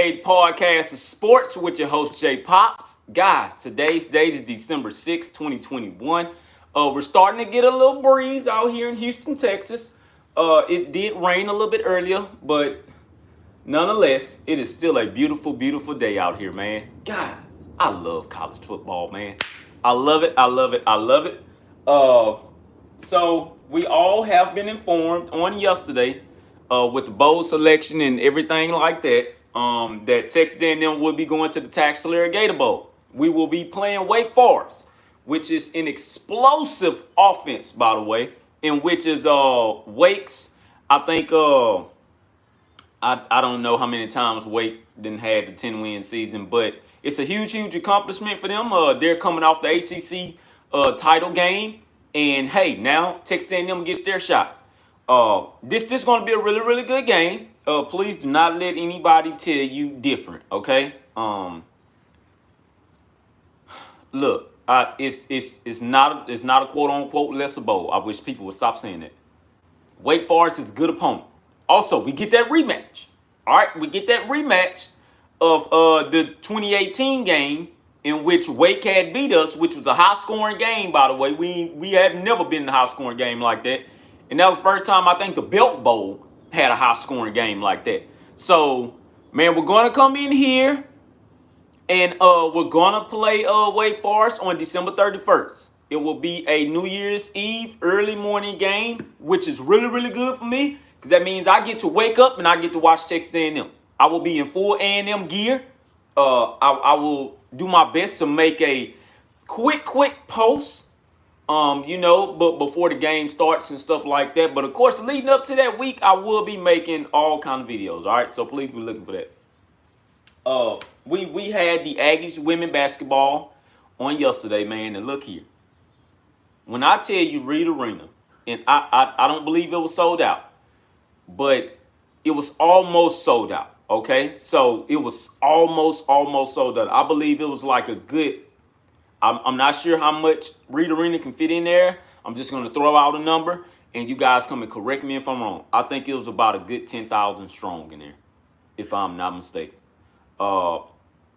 a podcast of sports with your host, Jay Pops. Guys, today's date is December 6th, 2021. We're starting to get a little breeze out here in Houston, Texas. It did rain a little bit earlier, but nonetheless, it is still a beautiful, beautiful day out here, man. Guys, I love college football, man. I love it, I love it, I love it. So we all have been informed on yesterday with the bowl selection and everything like that, that Texas A&M will be going to the Taxslayer Gator Bowl. We will be playing Wake Forest, which is an explosive offense, by the way, in which is Wake's. I think I don't know how many times Wake didn't have the 10-win season, but it's a huge, huge accomplishment for them. They're coming off the ACC title game, and hey, now Texas A&M gets their shot. This is going to be a really, really good game. Please do not let anybody tell you different, okay? Look, it's not a quote unquote lesser bowl. I wish people would stop saying that. Wake Forest is a good opponent. Also, we get that rematch. All right, we get that rematch of the 2018 game in which Wake had beat us, which was a high-scoring game, by the way. We have never been in a high-scoring game like that. And that was the first time I think the Belt Bowl had a high-scoring game like that. So, man, we're going to come in here and we're going to play Wake Forest on December 31st. It will be a New Year's Eve early morning game, which is really, really good for me because that means I get to wake up and I get to watch Texas A&M. I will be in full A&M gear. I will do my best to make a quick post, but before the game starts and stuff like that. But of course, leading up to that week, I will be making all kind of videos. All right, so please be looking for that. We had the Aggies women basketball on yesterday, man, and look here. When I tell you Reed Arena, and I don't believe it was sold out, but it was almost sold out. Okay, so it was almost sold out. I believe it was like a good. I'm not sure how much Reed Arena can fit in there. I'm just going to throw out a number, and you guys come and correct me if I'm wrong. I think it was about a good 10,000 strong in there, if I'm not mistaken.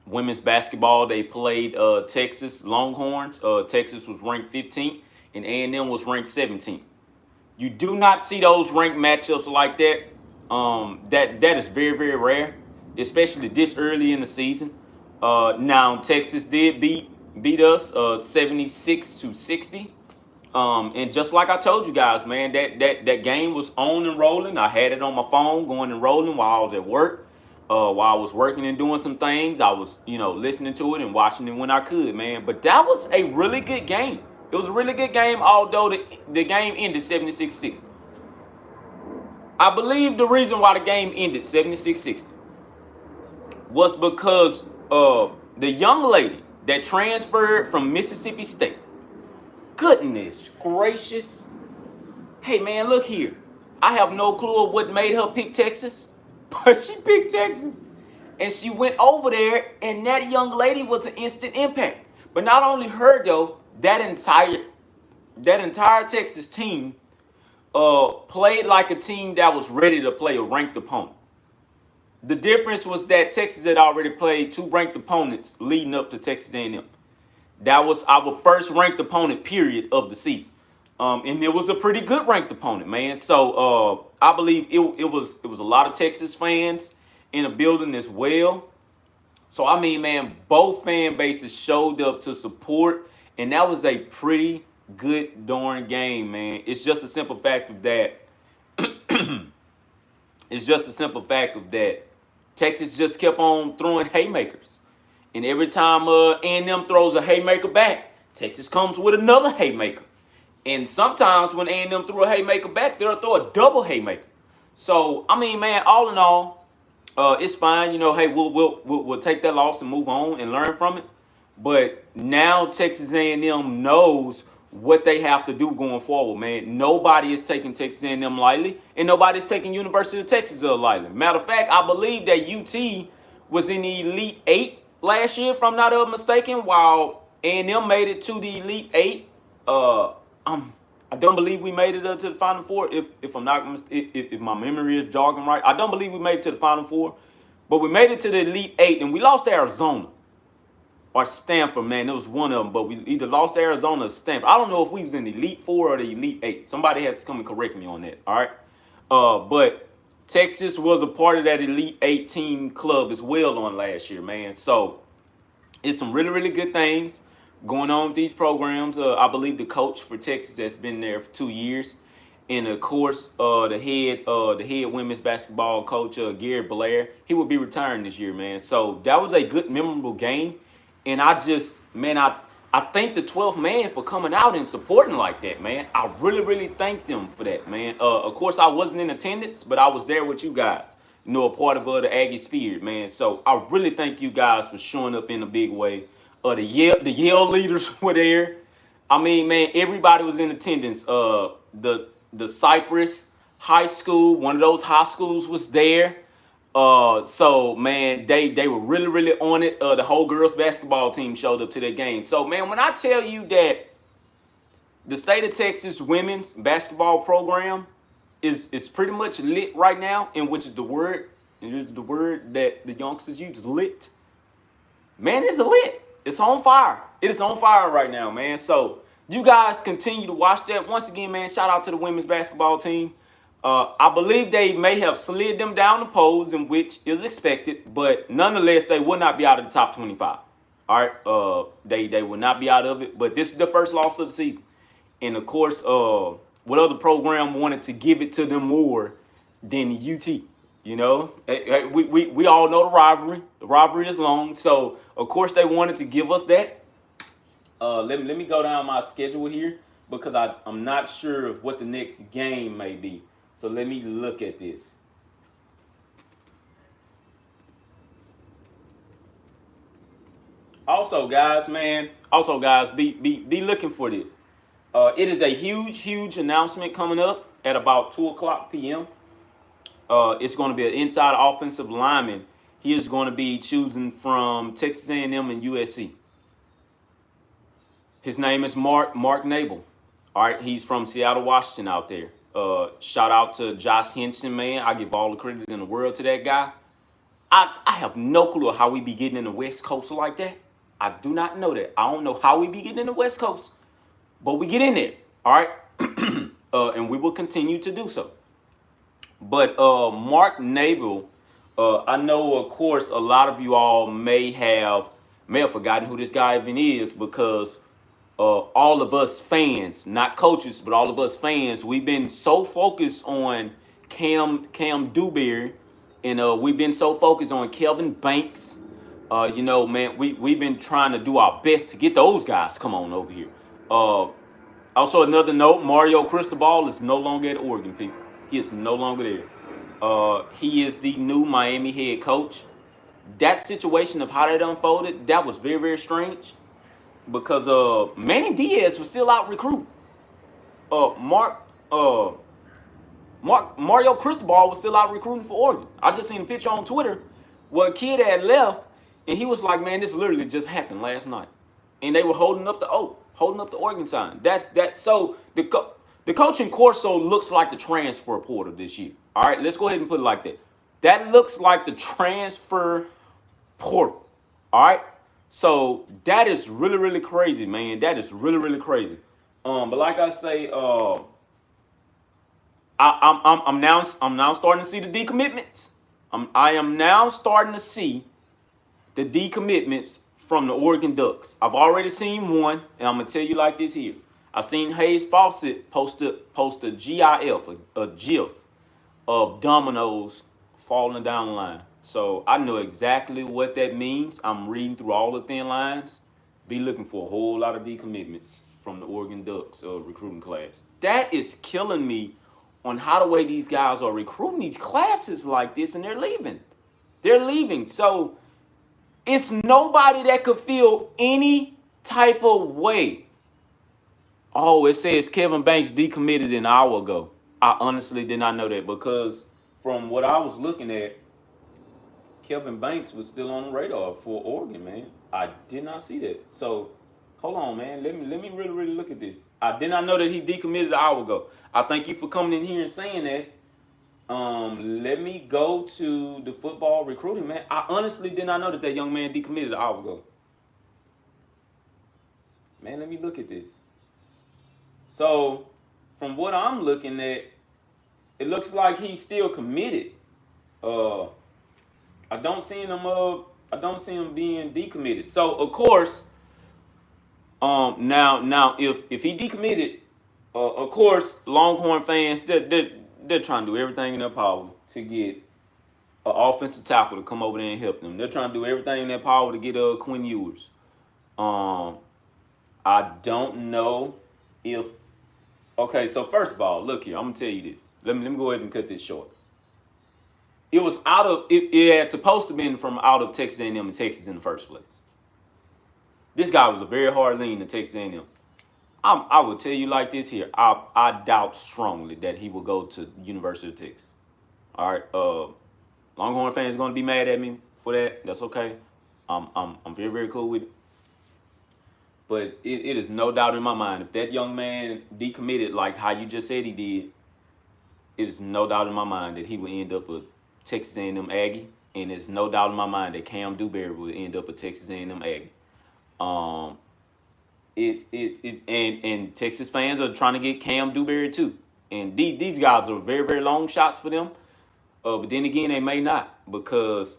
Women's basketball, they played Texas Longhorns. Texas was ranked 15th, and A&M was ranked 17th. You do not see those ranked matchups like that. That is very, very rare, especially this early in the season. Now Texas did beat us 76-60. And just like I told you guys, man, that game was on and rolling. I had it on my phone going and rolling while I was at work. While I was working and doing some things, I was, listening to it and watching it when I could, man. But that was a really good game. It was a really good game, although the game ended 76-60. I believe the reason why the game ended 76-60 was because the young lady that transferred from Mississippi State. Goodness gracious. Hey, man, look here. I have no clue of what made her pick Texas, but she picked Texas. And she went over there, and that young lady was an instant impact. But not only her, though, that entire Texas team played like a team that was ready to play a ranked opponent. The difference was that Texas had already played two ranked opponents leading up to Texas A&M. That was our first ranked opponent, period, of the season. And it was a pretty good ranked opponent, man. So I believe it was a lot of Texas fans in the building as well. So, I mean, man, both fan bases showed up to support, and that was a pretty good darn game, man. It's just a simple fact of that. Texas just kept on throwing haymakers. And every time A&M throws a haymaker back, Texas comes with another haymaker. And sometimes when A&M threw a haymaker back, they'll throw a double haymaker. So, I mean, man, all in all, it's fine. Hey, we'll take that loss and move on and learn from it. But now Texas A&M knows what they have to do going forward, man. Nobody is taking Texas A&M lightly, and nobody's taking University of Texas lightly. Matter of fact, I believe that UT was in the Elite Eight last year, if I'm not mistaken, while A&M made it to the Elite Eight. I don't believe we made it to the Final Four. If I'm not, if my memory is jogging right, I don't believe we made it to the Final Four. but we made it to the Elite Eight, and we lost to Arizona or Stanford, man. It was one of them, but we either lost to Arizona or Stanford. I don't know if we was in the Elite Four or the Elite Eight. Somebody has to come and correct me on that. All right, but Texas was a part of that Elite Eight team club as well on last year, man. So it's some really, really good things going on with these programs. I believe the coach for Texas has been there for 2 years, and of course, the head women's basketball coach, Gary Blair, he will be retiring this year, man. So that was a good, memorable game, and I thank the 12th man for coming out and supporting like that, man. I really, really thank them for that, man. Of course, I wasn't in attendance, but I was there with you guys. You know, a part of the Aggie spirit, man. So I really thank you guys for showing up in a big way. The Yale leaders were there. I mean, man, everybody was in attendance. The Cypress High School, one of those high schools, was there. So man, they were really, really on it. The whole girls basketball team showed up to that game. So man, when I tell you that the state of Texas women's basketball program is pretty much lit right now, in which is the word that the youngsters use, lit. Man, it's lit. It's on fire. It is on fire right now, man. So you guys continue to watch that. Once again, man, shout out to the women's basketball team. I believe they may have slid them down the polls, in which is expected, but nonetheless, they will not be out of the top 25. All right, they will not be out of it. But this is the first loss of the season, and of course, what other program wanted to give it to them more than the UT? You know, we all know the rivalry. The rivalry is long, so of course they wanted to give us that. Let me go down my schedule here, because I'm not sure of what the next game may be. So let me look at this. Also, guys, be looking for this. It is a huge announcement coming up at about 2:00 p.m. It's going to be an inside offensive lineman. He is going to be choosing from Texas A&M and USC. His name is Mark Nabel. All right, he's from Seattle, Washington out there. Shout out to Josh Henson, man. I give all the credit in the world to that guy. I have no clue how we be getting in the West Coast like that. I do not know that. I don't know how we be getting in the West Coast, but we get in there. All right, and we will continue to do so. But Mark Nabel, I know, of course, a lot of you all may have forgotten who this guy even is, because all of us fans, not coaches, but all of us fans, we've been so focused on Cam Dewberry, and we've been so focused on Kelvin Banks. You know, man, we've been trying to do our best to get those guys come on over here. Also, another note: Mario Cristobal is no longer at Oregon, people. He is no longer there. He is the new Miami head coach. That situation of how that unfolded, that was very, very strange, because Manny Diaz was still out recruiting. Uh, Mark uh, Mario Cristobal was still out recruiting for Oregon. I just seen a picture on Twitter where a kid had left, and he was like, "Man, this literally just happened last night," and they were holding up the Oregon sign. So the coaching corso looks like the transfer portal this year. All right, let's go ahead and put it like that. That looks like the transfer portal. All right, so that is really, really crazy, man. That is really, really crazy. But like I say, I'm now starting to see the decommitments. I am now starting to see the decommitments from the Oregon Ducks. I've already seen one, and I'm gonna tell you like this here. I seen Hayes Fawcett post a GIF, a GIF of dominoes falling down the line. So I know exactly what that means. I'm reading through all the thin lines. Be looking for a whole lot of decommitments from the Oregon Ducks recruiting class. That is killing me on how the way these guys are recruiting these classes like this, and they're leaving. They're leaving. So it's nobody that could feel any type of way. Oh, it says Kevin Banks decommitted an hour ago. I honestly did not know that, because from what I was looking at, Kevin Banks was still on the radar for Oregon, man. I did not see that. So hold on, man. Let me really, really look at this. I did not know that he decommitted an hour ago. I thank you for coming in here and saying that. Let me go to the football recruiting, man. I honestly did not know that young man decommitted an hour ago. Man, let me look at this. So, from what I'm looking at, it looks like he's still committed. Uh, I don't see him. I don't see him being decommitted. So, of course, now, if he decommitted, of course, Longhorn fans they're trying to do everything in their power to get an offensive tackle to come over there and help them. They're trying to do everything in their power to get Quinn Ewers. I don't know if. Okay, so first of all, look here. I'm gonna tell you this. Let me go ahead and cut this short. It was out of it had supposed to been from out of Texas A&M and Texas in the first place. This guy was a very hard lean to Texas A&M. I would tell you like this here. I doubt strongly that he will go to University of Texas. All right. Longhorn fans going to be mad at me for that. That's okay. I'm very, very cool with it. But it is no doubt in my mind, if that young man decommitted like how you just said he did, it is no doubt in my mind that he will end up a Texas A&M Aggie, and it's no doubt in my mind that Cam Dewberry will end up a Texas A&M Aggie. And Texas fans are trying to get Cam Dewberry too, and these guys are very, very long shots for them. But then again, they may not, because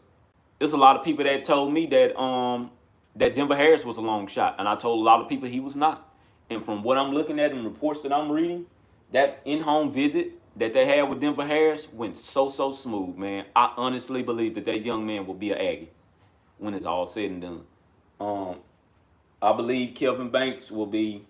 there's a lot of people that told me that that Denver Harris was a long shot, and I told a lot of people he was not. And from what I'm looking at and reports that I'm reading, that in-home visit that they had with Denver Harris went so smooth, man. I honestly believe that young man will be an Aggie when it's all said and done. I believe Kelvin Banks will be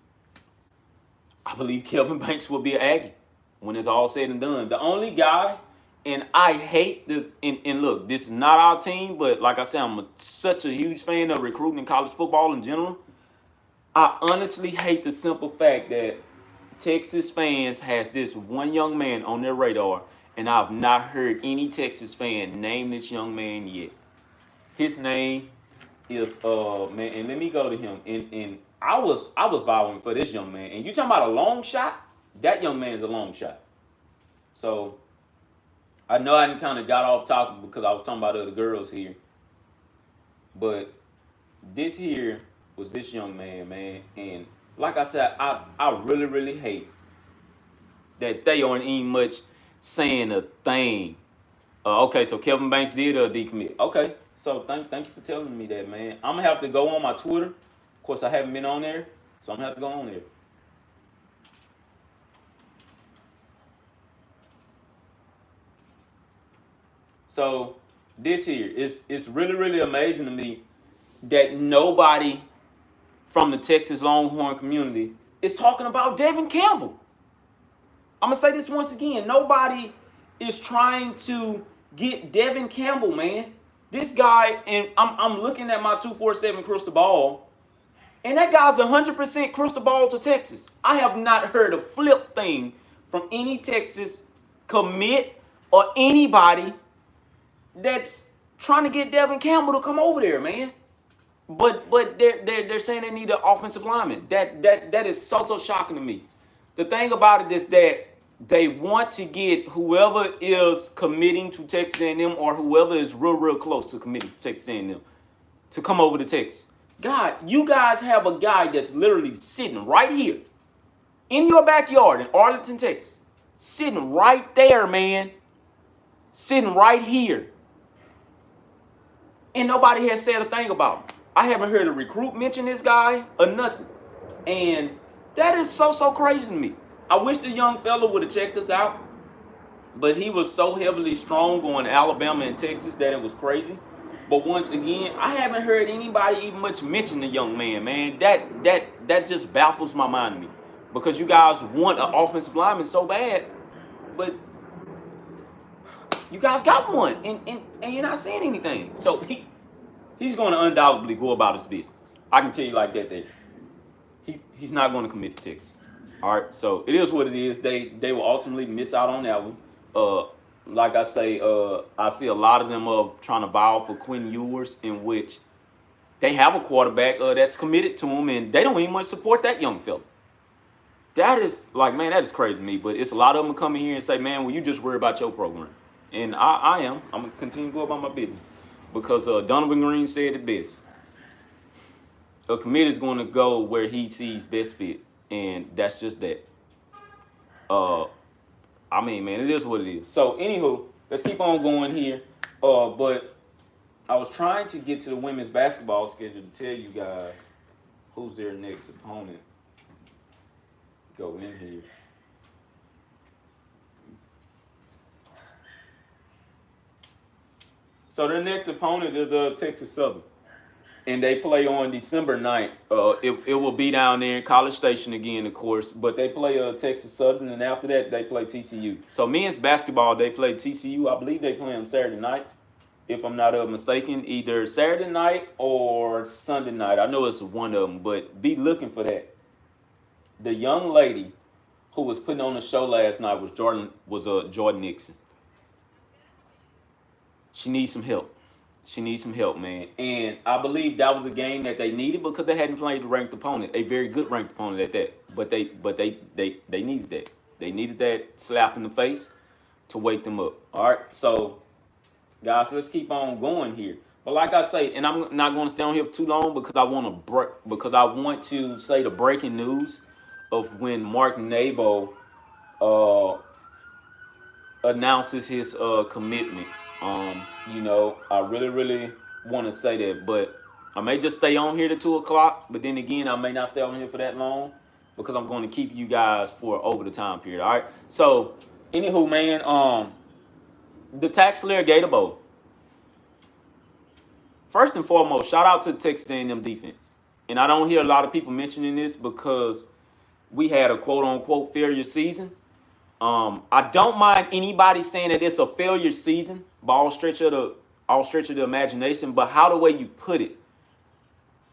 an Aggie when it's all said and done. The only guy, and I hate this, and look, this is not our team, but like I said, I'm such a huge fan of recruiting in college football in general. I honestly hate the simple fact that Texas fans has this one young man on their radar, and I've not heard any Texas fan name this young man yet. His name is man, and let me go to him. And I was vowing for this young man. And you talking about a long shot? That young man is a long shot. So I know I kind of got off topic because I was talking about other girls here. But this here was this young man, man. And like I said, I really, really hate that they aren't even much saying a thing. Okay, so Kelvin Banks did decommit. Okay, so thank you for telling me that, man. I'm gonna have to go on my Twitter. Of course, I haven't been on there, so I'm gonna have to go on there. So this here is really, really amazing to me that nobody from the Texas Longhorn community is talking about Devin Campbell. I'm gonna say this once again. Nobody is trying to get Devin Campbell, man. This guy, and I'm looking at my 247 crystal ball, and that guy's 100% crystal ball to Texas. I have not heard a flip thing from any Texas commit or anybody that's trying to get Devin Campbell to come over there, man. But they're saying they need an offensive lineman. That is so shocking to me. The thing about it is that they want to get whoever is committing to Texas A&M or whoever is real close to committing to Texas A&M to come over to Texas. God, you guys have a guy that's literally sitting right here in your backyard in Arlington, Texas. Sitting right there, man. Sitting right here. And nobody has said a thing about him. I haven't heard a recruit mention this guy or nothing. And that is so crazy to me. I wish the young fella would have checked us out, but he was so heavily strong going to Alabama and Texas that it was crazy. But once again, I haven't heard anybody even much mention the young man, man. That just baffles my mind to me, because you guys want an offensive lineman so bad, but you guys got one, and you're not saying anything. So he's going to undoubtedly go about his business. I can tell you like that. He's not going to commit to Texas. All right, so it is what it is. They will ultimately miss out on that one. Like I say, I see a lot of them trying to vow for Quinn Ewers, in which they have a quarterback that's committed to him, and they don't even much support that young fella. That is like, man, that is crazy to me. But it's a lot of them coming here and say, man, well, you just worry about your program. And I am. I'm gonna continue to go about my business because Donovan Green said it best. A committee is going to go where he sees best fit, and that's just that. Uh, I mean, man, it is what it is. So, anywho, let's keep on going here. But I was trying to get to the women's basketball schedule to tell you guys who's their next opponent. Go in here. So their next opponent is Texas Southern, and they play on December 9th. It will be down there in College Station again, of course, but they play Texas Southern, and after that they play TCU. So men's basketball, they play TCU. I believe they play on Saturday night, if I'm not mistaken, either Saturday night or Sunday night. I know it's one of them, but be looking for that. The young lady who was putting on the show last night was Jordan Nixon. She needs some help. She needs some help, man. And I believe that was a game that they needed because they hadn't played a ranked opponent, a very good ranked opponent at that. But they needed that. They needed that slap in the face to wake them up. All right. So guys, let's keep on going here. But like I say, and I'm not going to stay on here for too long because I want to say the breaking news of when Mark Nabo uh, announces his commitment. I really want to say that, but I may just stay on here to 2 o'clock. But then again, I may not stay on here for that long because I'm going to keep you guys for over the time period. All right. So, anywho, man, the Tax Slayer Gator Bowl. First and foremost, shout out to the Texas A&M defense. And I don't hear a lot of people mentioning this because we had a quote unquote failure season. I don't mind anybody saying that it's a failure season by all stretch of the imagination, but how the way you put it,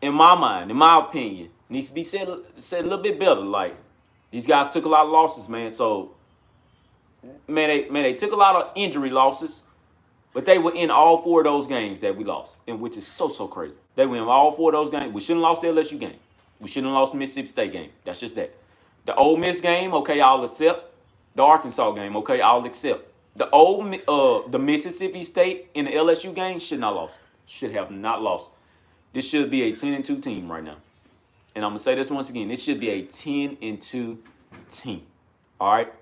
in my mind, in my opinion, needs to be said a little bit better. Like these guys took a lot of losses, man. So they took a lot of injury losses, but they were in all four of those games that we lost, and which is so crazy. They were in all four of those games. We shouldn't have lost the LSU game. We shouldn't have lost the Mississippi State game. That's just that. The Ole Miss game, okay, I'll accept. The Arkansas game, okay, I'll accept. The Mississippi State in the LSU game should not lost. Should have not lost. This should be a 10-2 team right now. And I'm gonna say this once again. This should be a 10-2 team. All right.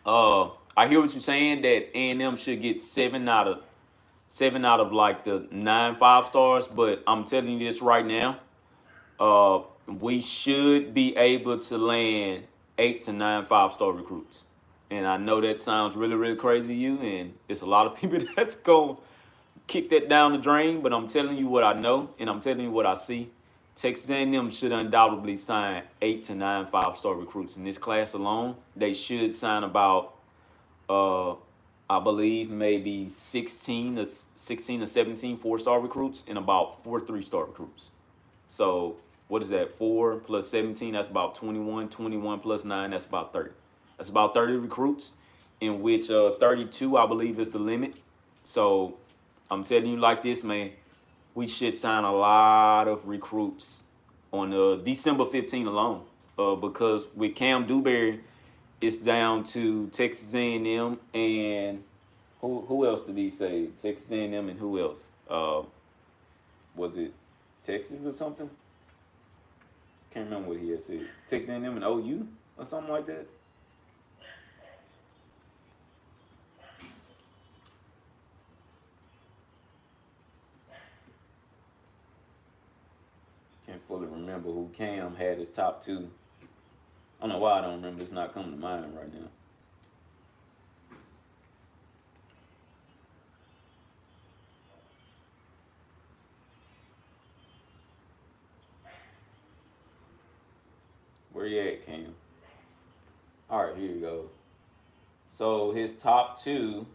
I hear what you're saying that A&M should get seven out of like the 9 5 stars, but I'm telling you this right now. We should be able to land 8 to 9 5-star recruits. And I know that sounds really crazy to you, and it's a lot of people that's going to kick that down the drain, but I'm telling you what I know, and I'm telling you what I see. Texas A&M should undoubtedly sign 8 to 9 5-star recruits in this class alone. They should sign about, I believe, maybe 16 or 17 4-star recruits and about 4 3-star recruits. So what is that? 4 plus 17, that's about 21. 21 plus 9, that's about 30. That's about 30 recruits, in which 32, I believe, is the limit. So I'm telling you like this, man. We should sign a lot of recruits on December 15 alone, because with Cam Dewberry, it's down to Texas A&M and who else did he say? Texas A&M and who else? Was it Texas or something? Can't remember what he had said. Texas A&M and OU or something like that. Can't fully remember who Cam had his top two. I don't know why I don't remember. It's not coming to mind right now. Where you at, Cam? All right, here you go. So his top two.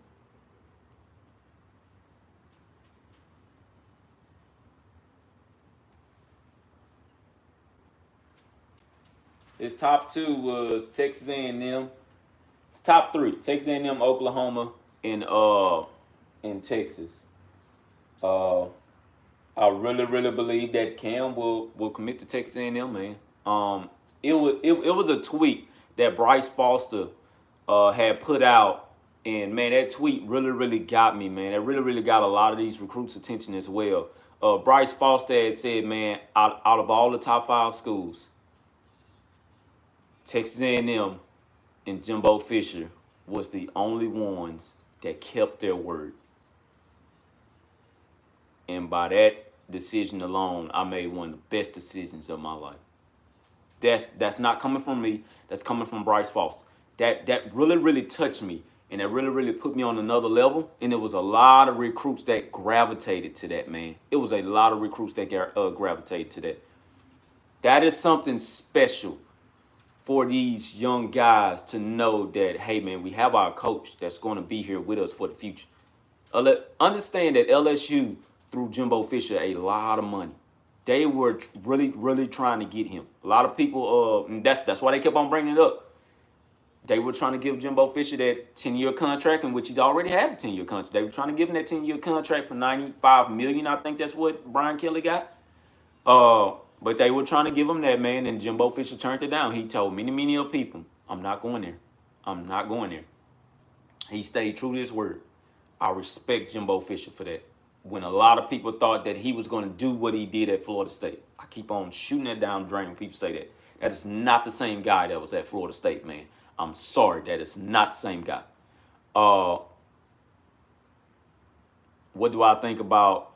His top two was Texas A&M. His top three: Texas A&M, Oklahoma, and Texas. Uh, I really believe that Cam will commit to Texas A&M, man. It was a tweet that Bryce Foster had put out, and man, that tweet really got me, man. It really got a lot of these recruits' attention as well. Bryce Foster had said, man, out of all the top 5 schools, Texas A&M and Jimbo Fisher was the only ones that kept their word. And by that decision alone, I made one of the best decisions of my life. That's not coming from me. That's coming from Bryce Foster. That really touched me, and that really put me on another level. And there was a lot of recruits that gravitated to that, man. It was a lot of recruits that gravitated to that. That is something special for these young guys to know that, hey, man, we have our coach that's going to be here with us for the future. Understand that LSU threw Jimbo Fisher a lot of money. They were really trying to get him. A lot of people, and that's why they kept on bringing it up. They were trying to give Jimbo Fisher that 10-year contract, in which he already has a 10-year contract. They were trying to give him that 10-year contract for $95 million. I think that's what Brian Kelly got. But they were trying to give him that, man, and Jimbo Fisher turned it down. He told many of people, I'm not going there. I'm not going there. He stayed true to his word. I respect Jimbo Fisher for that. When a lot of people thought that he was going to do what he did at Florida State, I keep on shooting that down the drain when people say that. That is not the same guy that was at Florida State, man. I'm sorry, that is not the same guy. What do I think about,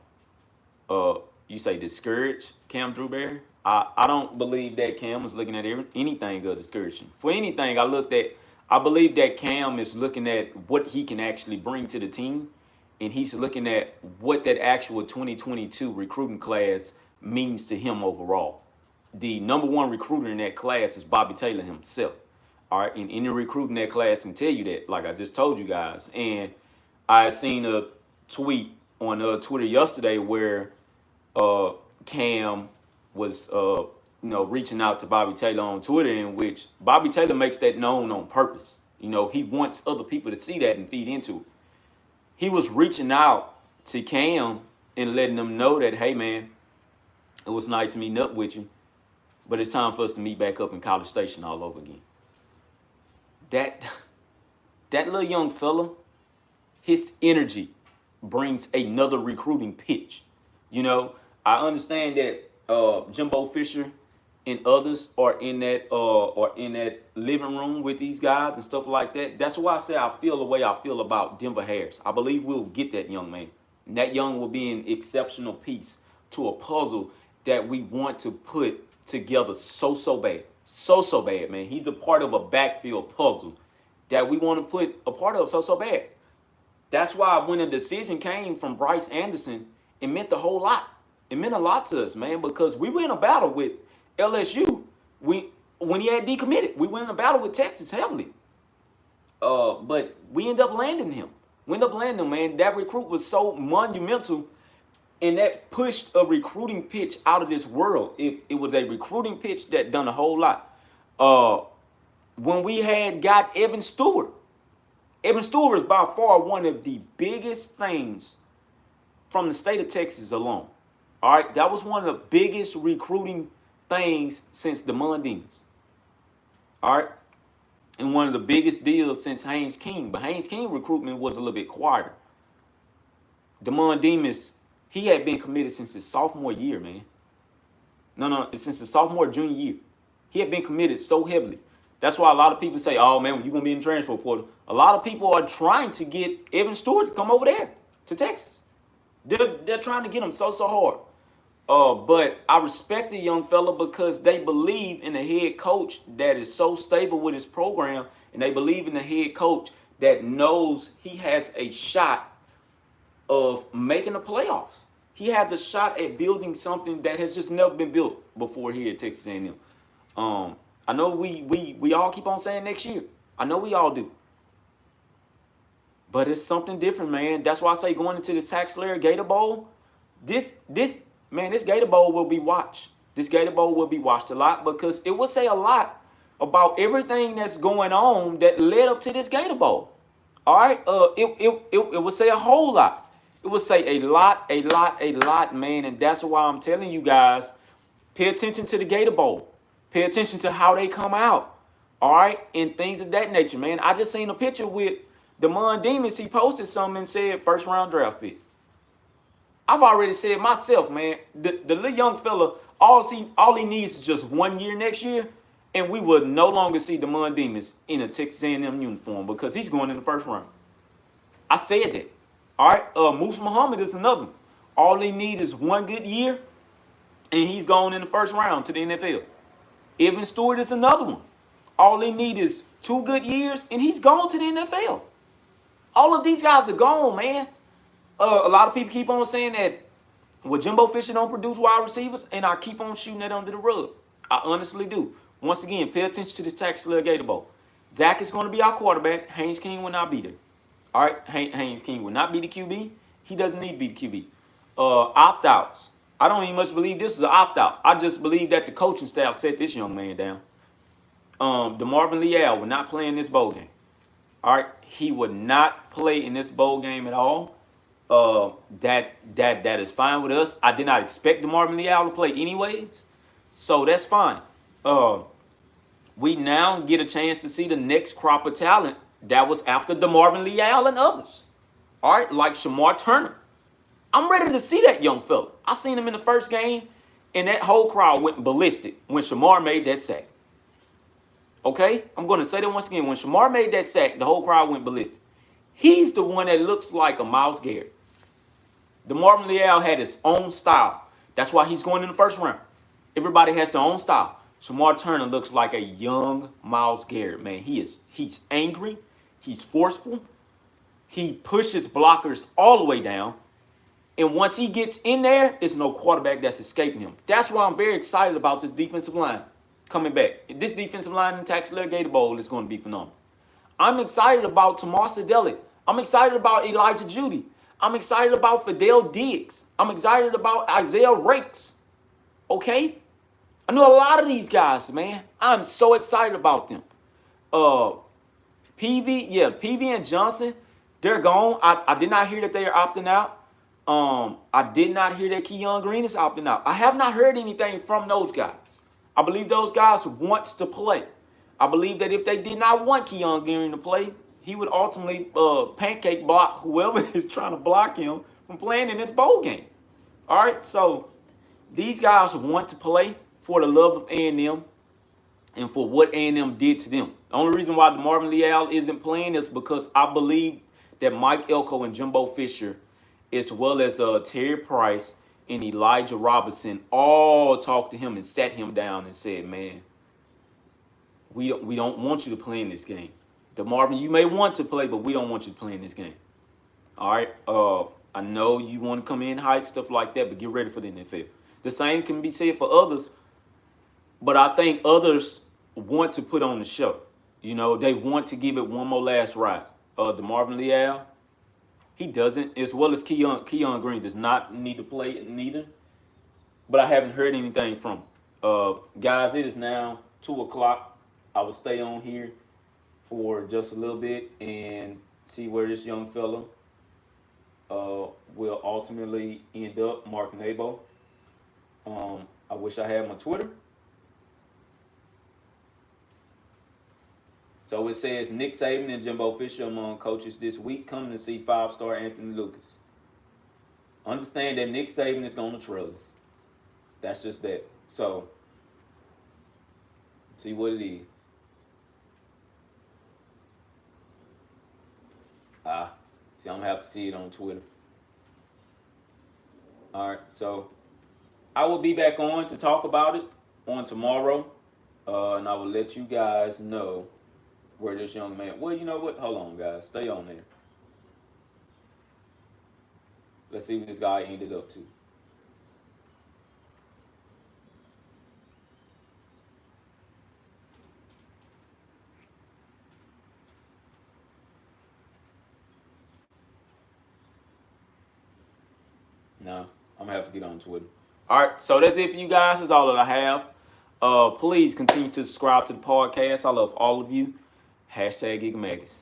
you say discouraged Cam Drewberry? I don't believe that Cam was looking at anything of discouraging. For anything, I believe that Cam is looking at what he can actually bring to the team, and he's looking at what that actual 2022 recruiting class means to him overall. The number one recruiter in that class is Bobby Taylor himself. All right, and any recruit in that class can tell you that, like I just told you guys. And I seen a tweet on Twitter yesterday where Cam was reaching out to Bobby Taylor on Twitter, in which Bobby Taylor makes that known on purpose. He wants other people to see that and feed into it. He was reaching out to Cam and letting them know that, hey, man, it was nice meeting up with you, but it's time for us to meet back up in College Station all over again. That little young fella, his energy brings another recruiting pitch. I understand that Jimbo Fisher and others are in that living room with these guys and stuff like that. That's why I say I feel the way I feel about Denver Harris. I believe we'll get that young man. And that young will be an exceptional piece to a puzzle that we want to put together so bad. So bad, man. He's a part of a backfield puzzle that we want to put a part of so bad. That's why when the decision came from Bryce Anderson, it meant a whole lot. It meant a lot to us, man, because we were in a battle with LSU. When he had decommitted, we went in a battle with Texas heavily. But we ended up landing him. Man. That recruit was so monumental, and that pushed a recruiting pitch out of this world. It was a recruiting pitch that done a whole lot. When we had got Evan Stewart is by far one of the biggest things from the state of Texas alone. All right, that was one of the biggest recruiting things since the Mundines. All right, and one of the biggest deals since Haynes King. But Haynes King recruitment was a little bit quieter. Demond Demas, he had been committed since his sophomore year, man. No, since his sophomore, junior year. He had been committed so heavily. That's why a lot of people say, oh, man, when you're going to be in the transfer portal. A lot of people are trying to get Evan Stewart to come over there to Texas. They're trying to get him so hard. But I respect the young fella because they believe in a head coach that is so stable with his program, and they believe in a head coach that knows he has a shot of making the playoffs. He has a shot at building something that has just never been built before here at Texas A&M. I know we all keep on saying next year. I know we all do. But it's something different, man. That's why I say going into this Tax Slayer Gator Bowl, this Gator Bowl will be watched. This Gator Bowl will be watched a lot because it will say a lot about everything that's going on that led up to this Gator Bowl. All right? It will say a whole lot. It will say a lot, man. And that's why I'm telling you guys, pay attention to the Gator Bowl. Pay attention to how they come out. All right, and things of that nature, man. I just seen a picture with Demond Demas. He posted something and said first round draft pick. I've already said myself, man, the little young fella, all he needs is just 1 year next year, and we would no longer see Demond Demas in a Texas A&M uniform because he's going in the first round. I said that. All right, Musa Muhammad is another one. All he needs is 1 good year, and he's going in the first round to the NFL. Evan Stewart is another one. All he needs is 2 good years, and he's gone to the NFL. All of these guys are gone, man. A lot of people keep on saying that Jimbo Fisher don't produce wide receivers, and I keep on shooting that under the rug. I honestly do. Once again, pay attention to this Texas Gator Bowl. Zach is going to be our quarterback. Haynes King will not be there. All right, Haynes King will not be the QB. He doesn't need to be the QB. Opt-outs. I don't even much believe this was an opt-out. I just believe that the coaching staff set this young man down. DeMarvin Leal will not play in this bowl game. All right, he would not play in this bowl game at all. That is fine with us. I did not expect DeMarvin Leal to play anyways, so that's fine. We now get a chance to see the next crop of talent that was after DeMarvin Leal and others. All right, like Shamar Turner. I'm ready to see that young fella. I seen him in the first game, and that whole crowd went ballistic when Shamar made that sack. Okay? I'm going to say that once again. When Shamar made that sack, the whole crowd went ballistic. He's the one that looks like a Myles Garrett. DeMarvin Leal had his own style. That's why he's going in the first round. Everybody has their own style. Shamar Turner looks like a young Myles Garrett, man. He's angry. He's forceful. He pushes blockers all the way down. And once he gets in there, there's no quarterback that's escaping him. That's why I'm very excited about this defensive line coming back. This defensive line in the Texas Gator Bowl is going to be phenomenal. I'm excited about Tamar Sedelic. I'm excited about Elijah Judy. I'm excited about Fidel Diggs. I'm excited about Isaiah Rakes. Okay? I know a lot of these guys, man. I'm so excited about them. PV and Johnson, they're gone. I did not hear that they are opting out. I did not hear that Keon Green is opting out. I have not heard anything from those guys. I believe those guys wants to play. I believe that if they did not want Keon Green to play, he would ultimately pancake block whoever is trying to block him from playing in this bowl game. All right, so these guys want to play for the love of A&M and for what A&M did to them. The only reason why DeMarvin Leal isn't playing is because I believe that Mike Elko and Jimbo Fisher, as well as Terry Price and Elijah Robinson, all talked to him and sat him down and said, man, we don't want you to play in this game. DeMarvin, you may want to play, but we don't want you to play in this game. All right? I know you want to come in, hype, stuff like that, but get ready for the NFL. The same can be said for others, but I think others want to put on the show. You know, they want to give it one more last ride. DeMarvin Leal, he doesn't, as well as Keon Green does not need to play neither. But I haven't heard anything from him. Guys, it is now 2 o'clock. I will stay on here for just a little bit and see where this young fella will ultimately end up, Mark Nabo. I wish I had my Twitter. So it says Nick Saban and Jimbo Fisher among coaches this week coming to see 5-star Anthony Lucas. Understand that Nick Saban is going to trail us. That's just that. So, see what it is. See, I'm going to have to see it on Twitter. All right, so I will be back on to talk about it on tomorrow, and I will let you guys know where this young man. Well, you know what? Hold on, guys. Stay on there. Let's see what this guy ended up to. No, I'm going to have to get on Twitter. All right, so that's it for you guys. That's all that I have. Please continue to subscribe to the podcast. I love all of you. #GigaMegas.